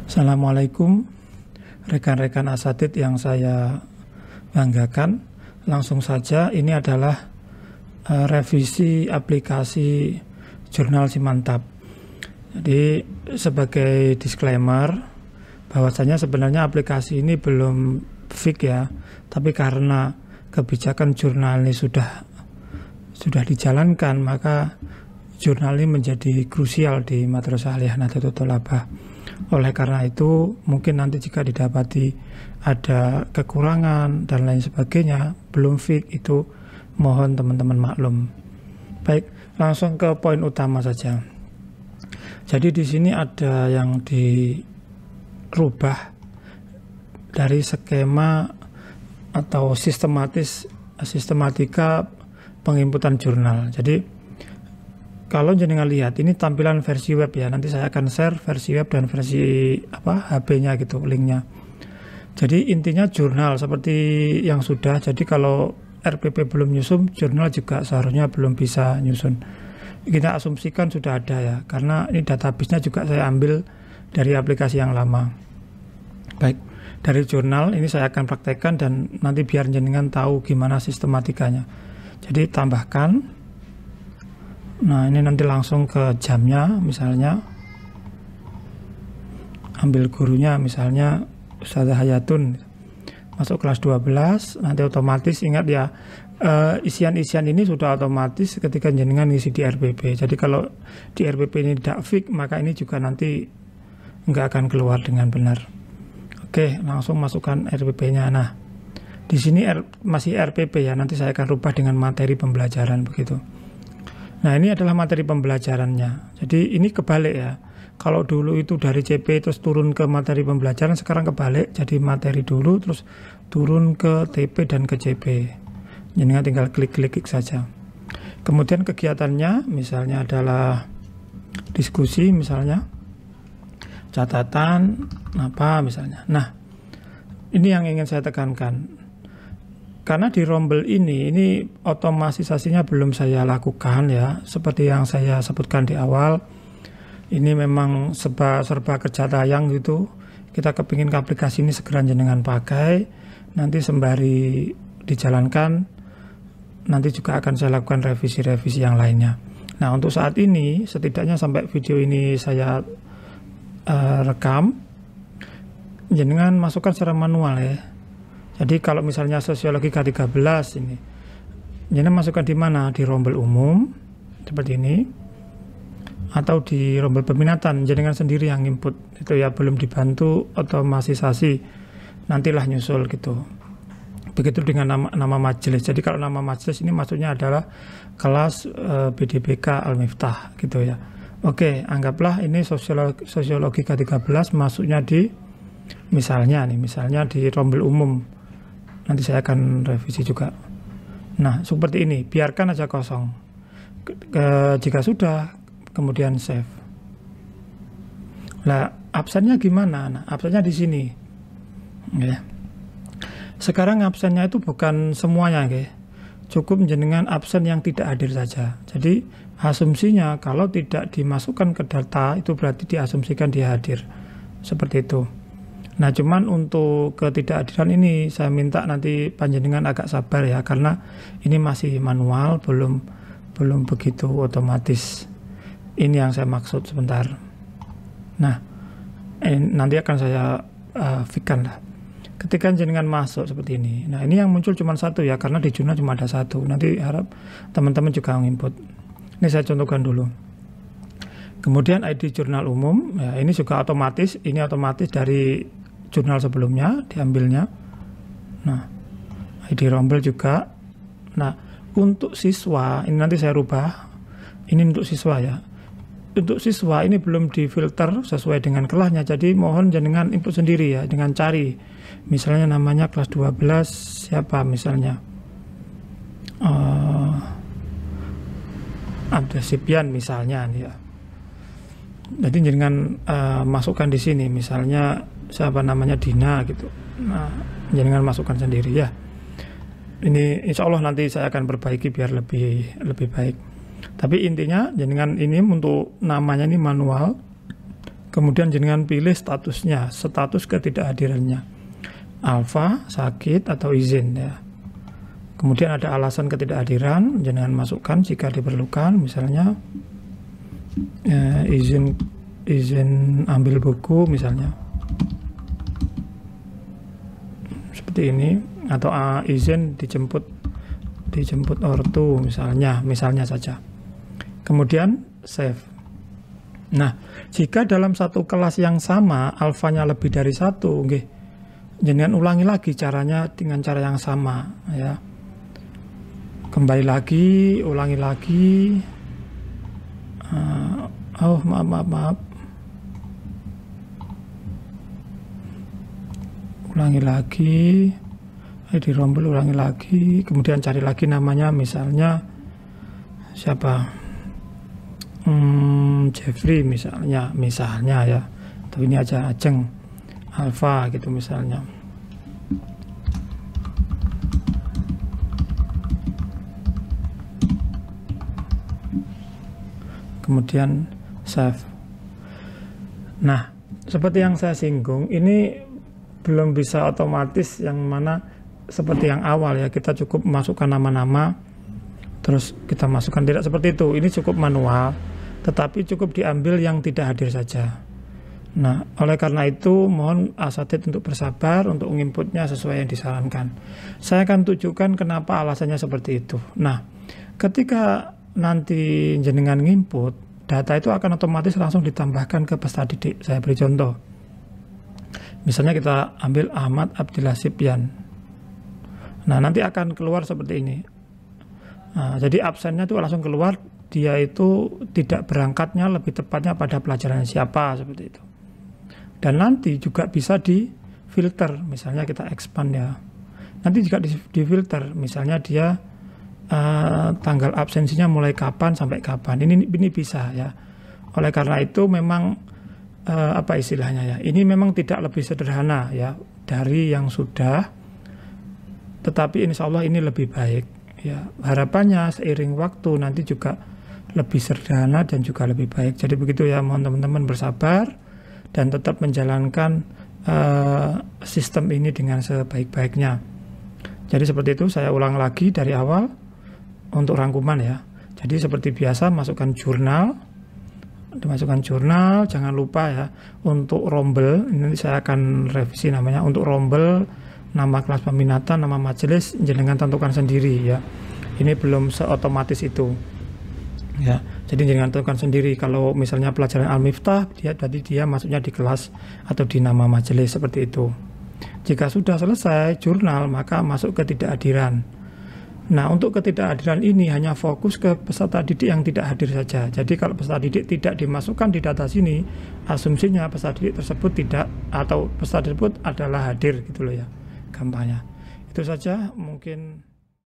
Assalamualaikum rekan-rekan asatid yang saya banggakan. Langsung saja, ini adalah revisi aplikasi Jurnal Simantab. Jadi sebagai disclaimer bahwasanya sebenarnya aplikasi ini belum fix ya, tapi karena kebijakan jurnal ini sudah dijalankan, maka jurnal ini menjadi krusial di Madrasah Aliyah Nahdlatul Thalabah. Oleh karena itu, mungkin nanti jika didapati ada kekurangan dan lain sebagainya, belum fix, itu mohon teman-teman maklum. Baik, langsung ke poin utama saja. Jadi di sini ada yang dirubah dari skema atau sistematika penginputan jurnal. Jadi kalau jenengan lihat, ini tampilan versi web ya. Nanti saya akan share versi web dan versi HP-nya gitu, linknya. Jadi intinya jurnal seperti yang sudah. Jadi kalau RPP belum nyusun, jurnal juga seharusnya belum bisa nyusun. Kita asumsikan sudah ada ya, karena ini database-nya juga saya ambil dari aplikasi yang lama. Baik, dari jurnal ini saya akan praktekkan dan nanti biar jenengan tahu gimana sistematikanya. Jadi tambahkan. Nah, ini nanti langsung ke jamnya, misalnya ambil gurunya, misalnya Ustazah Hayatun, masuk kelas 12, nanti otomatis ingat ya, isian-isian ini sudah otomatis ketika jenengan ngisi di RPP. Jadi kalau di RPP ini tidak fix, maka ini juga nanti nggak akan keluar dengan benar. Oke, langsung masukkan RPP-nya. Nah, di sini masih RPP ya, nanti saya akan rubah dengan materi pembelajaran begitu. Nah, ini adalah materi pembelajarannya. Jadi ini kebalik ya. Kalau dulu itu dari CP terus turun ke materi pembelajaran, sekarang kebalik. Jadi materi dulu terus turun ke TP dan ke CP. Jadi tinggal klik saja. Kemudian kegiatannya misalnya adalah diskusi, misalnya catatan apa misalnya. Nah, ini yang ingin saya tekankan. Karena di Rombel ini otomatisasinya belum saya lakukan ya, seperti yang saya sebutkan di awal. Ini memang serba kerja tayang gitu. Kita kepingin ke aplikasi ini segera jenengan pakai. Nanti sembari dijalankan, nanti juga akan saya lakukan revisi-revisi yang lainnya. Nah, untuk saat ini setidaknya sampai video ini saya rekam, jenengan masukkan secara manual ya. Jadi kalau misalnya sosiologi K13 ini, jadi masukkan di mana? Di rombel umum, seperti ini. Atau di rombel peminatan, jenengan sendiri yang input. Itu ya, belum dibantu otomatisasi. Nantilah nyusul gitu. Begitu dengan nama majelis. Jadi kalau nama majelis ini maksudnya adalah kelas BDPK Al-Miftah gitu ya. Oke, anggaplah ini sosiologi K13 masuknya di misalnya di rombel umum. Nanti saya akan revisi juga. Nah, seperti ini, biarkan aja kosong. Jika sudah, kemudian save. Nah, absennya gimana? Nah, absennya di sini. Ya. Sekarang absennya itu bukan semuanya, ya. Cukup jenengan absen yang tidak hadir saja. Jadi, asumsinya kalau tidak dimasukkan ke data, itu berarti diasumsikan dia hadir. Seperti itu. Nah, cuman untuk ketidakhadiran ini saya minta nanti panjenengan agak sabar ya, karena ini masih manual, belum begitu otomatis. Ini yang saya maksud sebentar. Nah, nanti akan saya fixkan lah. Ketika jenengan masuk seperti ini. Nah, ini yang muncul cuma satu ya, karena di jurnal cuma ada satu. Nanti harap teman-teman juga menginput. Ini saya contohkan dulu. Kemudian ID jurnal umum, ya ini juga otomatis. Ini otomatis dari jurnal sebelumnya diambilnya. Nah, ID rombel juga. Nah, untuk siswa ini nanti saya rubah. Ini untuk siswa ya. Untuk siswa ini belum difilter sesuai dengan kelasnya. Jadi mohon jenengan input sendiri ya, dengan cari. Misalnya namanya kelas 12 siapa misalnya. Abdul Sibyan misalnya ya. Jadi jenengan masukkan di sini misalnya siapa namanya Dina gitu. Nah, jenengan masukkan sendiri ya. Ini insya Allah nanti saya akan perbaiki biar lebih baik. Tapi intinya jenengan ini untuk namanya ini manual. Kemudian jenengan pilih statusnya, status ketidakhadirannya. Alfa, sakit atau izin ya. Kemudian ada alasan ketidakhadiran, jenengan masukkan jika diperlukan, misalnya izin ambil buku misalnya. Seperti ini, atau izin dijemput ortu misalnya saja. Kemudian save. Nah, jika dalam satu kelas yang sama alfanya lebih dari 1, nggih, jenengan ulangi lagi caranya dengan cara yang sama ya. Kembali lagi, ulangi lagi. Maaf. Ulangi lagi. Di rombel ulangi lagi, kemudian cari lagi namanya, misalnya siapa, Jeffrey misalnya ya, atau ini aja Ajeng Alfa gitu misalnya. Kemudian save. Nah, seperti yang saya singgung, ini belum bisa otomatis, yang mana seperti yang awal ya, kita cukup masukkan nama-nama terus kita masukkan, tidak seperti itu. Ini cukup manual, tetapi cukup diambil yang tidak hadir saja. Nah, oleh karena itu mohon asatid untuk bersabar untuk inputnya sesuai yang disarankan. Saya akan tunjukkan kenapa alasannya seperti itu. Nah, ketika nanti jenengan nginput, data itu akan otomatis langsung ditambahkan ke peserta didik. Saya beri contoh. Misalnya kita ambil Ahmad Abdillah Sibyan. Nah, nanti akan keluar seperti ini. Nah, jadi absennya itu langsung keluar, dia itu tidak berangkatnya, lebih tepatnya pada pelajaran siapa, seperti itu. Dan nanti juga bisa di filter, misalnya kita expand ya. Nanti juga di filter, misalnya dia tanggal absensinya mulai kapan sampai kapan. Ini bisa ya. Oleh karena itu memang apa istilahnya ya, ini memang tidak lebih sederhana ya dari yang sudah, tetapi insya Allah ini lebih baik ya. Harapannya seiring waktu nanti juga lebih sederhana dan juga lebih baik. Jadi begitu ya, mohon teman-teman bersabar dan tetap menjalankan sistem ini dengan sebaik-baiknya. Jadi seperti itu, saya ulang lagi dari awal untuk rangkuman ya. Jadi seperti biasa, masukkan jurnal, dimasukkan jurnal, jangan lupa ya untuk rombel, ini saya akan revisi namanya, untuk rombel nama kelas peminatan, nama majelis jenengan tentukan sendiri ya. Ini belum seotomatis itu ya. Jadi jenengan tentukan sendiri. Kalau misalnya pelajaran Al-Miftah, dia masuknya di kelas atau di nama majelis, seperti itu. Jika sudah selesai jurnal, maka masuk ke ketidakhadiran. Nah, untuk ketidakhadiran ini hanya fokus ke peserta didik yang tidak hadir saja. Jadi kalau peserta didik tidak dimasukkan di data sini, asumsinya peserta didik tersebut tidak, atau peserta tersebut adalah hadir gitu loh ya, gampangnya. Itu saja mungkin.